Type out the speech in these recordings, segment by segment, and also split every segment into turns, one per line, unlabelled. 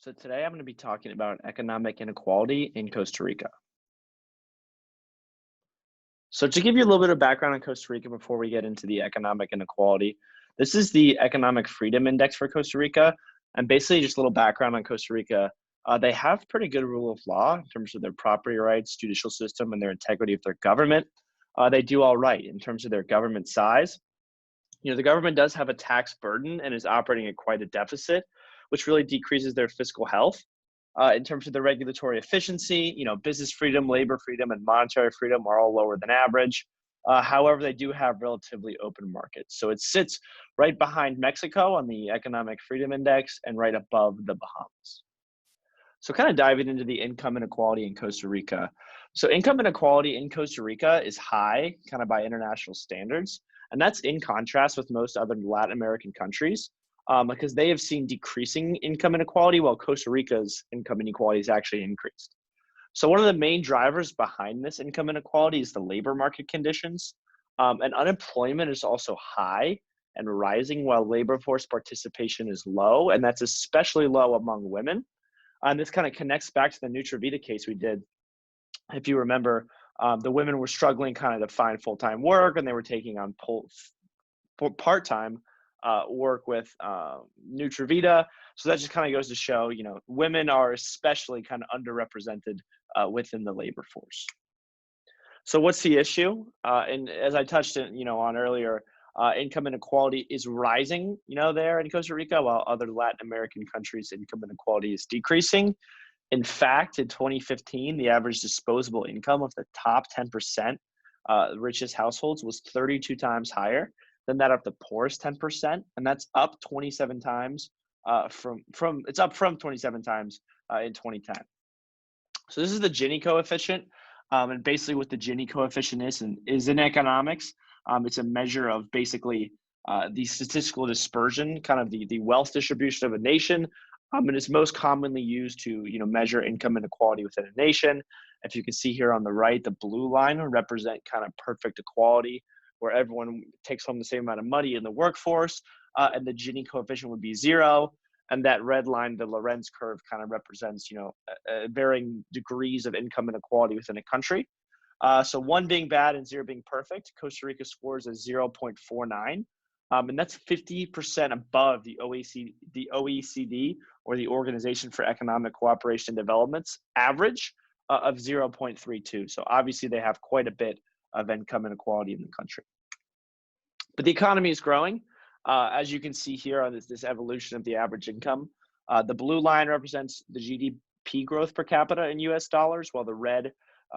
So today I'm going to be talking about economic inequality in Costa Rica. So to give you a little bit of background on Costa Rica before we get into the economic inequality, this is the Economic Freedom Index for Costa Rica. And basically just a little background on Costa Rica. They have pretty good rule of law in terms of their property rights, judicial system, and their integrity of their government. They do all right in terms of their government size. The government does have a tax burden and is operating at quite a deficit, which really decreases their fiscal health. In terms of the regulatory efficiency, business freedom, labor freedom, and monetary freedom are all lower than average. However, they do have relatively open markets. So it sits right behind Mexico on the Economic Freedom Index and right above the Bahamas. So kind of diving into the income inequality in Costa Rica. So income inequality in Costa Rica is high, kind of by international standards. And that's in contrast with most other Latin American countries because they have seen decreasing income inequality while Costa Rica's income inequality has actually increased. So one of the main drivers behind this income inequality is the labor market conditions. And unemployment is also high and rising while labor force participation is low. And that's especially low among women. And this kind of connects back to the Nutravita case we did. If you remember, the women were struggling kind of to find full-time work and they were taking on part-time work with Nutravita. So that just kind of goes to show, women are especially kind of underrepresented within the labor force. So what's the issue? And as I touched on earlier, income inequality is rising, there in Costa Rica, while other Latin American countries' income inequality is decreasing. In fact, in 2015, the average disposable income of the top 10% richest households was 32 times higher than that of the poorest 10%, and that's up 27 times from 27 times in 2010. So this is the Gini coefficient, and basically what the Gini coefficient is in economics. It's a measure of basically the statistical dispersion, kind of the wealth distribution of a nation. And it's most commonly used to measure income inequality within a nation. If you can see here on the right, the blue line would represent kind of perfect equality, where everyone takes home the same amount of money in the workforce, and the Gini coefficient would be 0. And that red line, the Lorenz curve, kind of represents varying degrees of income inequality within a country. So 1 being bad and 0 being perfect. Costa Rica scores a 0.49. And that's 50% above the OECD, or the Organization for Economic Cooperation and Development's average of 0.32. So obviously they have quite a bit of income inequality in the country. But the economy is growing. As you can see here on this evolution of the average income. The blue line represents the GDP growth per capita in US dollars, while the red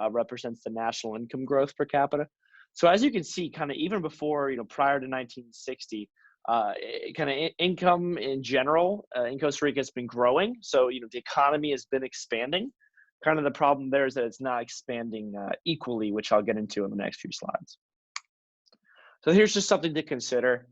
represents the national income growth per capita. So as you can see, kind of even before, prior to 1960, kind of income in general in Costa Rica has been growing. So, the economy has been expanding. Kind of the problem there is that it's not expanding equally, which I'll get into in the next few slides. So here's just something to consider.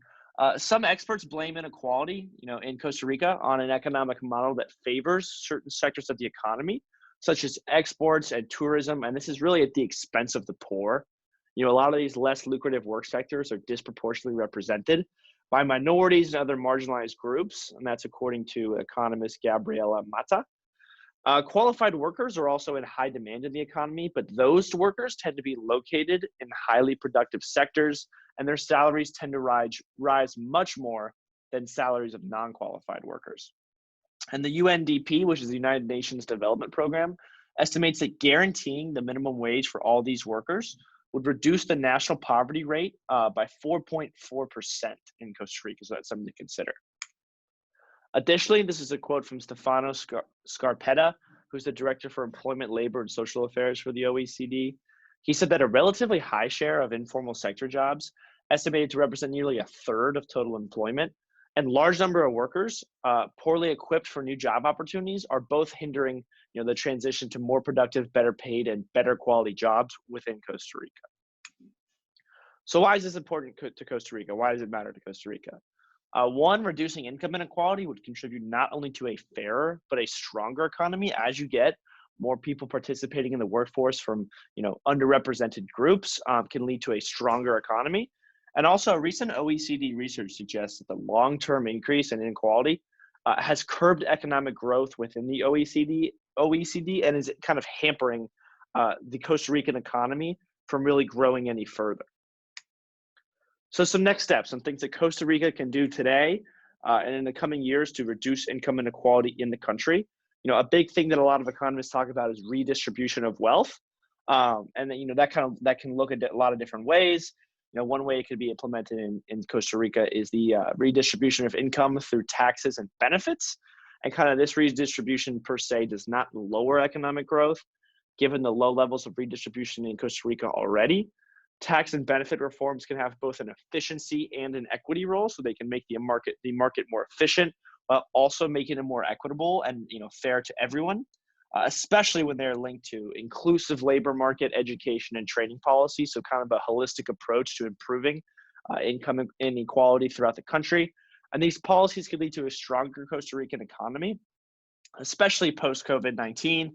Some experts blame inequality, in Costa Rica on an economic model that favors certain sectors of the economy, such as exports and tourism. And this is really at the expense of the poor. A lot of these less lucrative work sectors are disproportionately represented by minorities and other marginalized groups, and that's according to economist Gabriela Mata. Qualified workers are also in high demand in the economy, but those workers tend to be located in highly productive sectors, and their salaries tend to rise much more than salaries of non-qualified workers. And the UNDP, which is the United Nations Development Program, estimates that guaranteeing the minimum wage for all these workers would reduce the national poverty rate by 4.4% in Costa Rica. So that's something to consider. Additionally, this is a quote from Stefano Scarpetta, who's the Director for Employment, Labor, and Social Affairs for the OECD. He said that a relatively high share of informal sector jobs, estimated to represent nearly a third of total employment, and large number of workers poorly equipped for new job opportunities are both hindering the transition to more productive, better paid, and better quality jobs within Costa Rica. So why is this important to Costa Rica? Why does it matter to Costa Rica? One, reducing income inequality would contribute not only to a fairer, but a stronger economy as you get more people participating in the workforce from underrepresented groups can lead to a stronger economy. And also recent OECD research suggests that the long-term increase in inequality has curbed economic growth within the OECD and is kind of hampering the Costa Rican economy from really growing any further. So some next steps, some things that Costa Rica can do today and in the coming years to reduce income inequality in the country. A big thing that a lot of economists talk about is redistribution of wealth, and then, that can look at a lot of different ways. One way it could be implemented in Costa Rica is the redistribution of income through taxes and benefits, and kind of this redistribution per se does not lower economic growth, given the low levels of redistribution in Costa Rica already. Tax and benefit reforms can have both an efficiency and an equity role, so they can make the market more efficient, while also making it more equitable and fair to everyone, especially when they're linked to inclusive labor market, education, and training policy. So kind of a holistic approach to improving income inequality throughout the country. And these policies could lead to a stronger Costa Rican economy, especially post-COVID-19.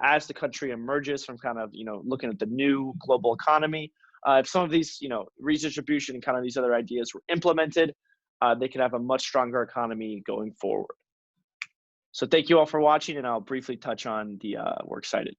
As the country emerges from kind of looking at the new global economy. If some of these, redistribution and kind of these other ideas were implemented, they could have a much stronger economy going forward. So thank you all for watching, and I'll briefly touch on the works cited.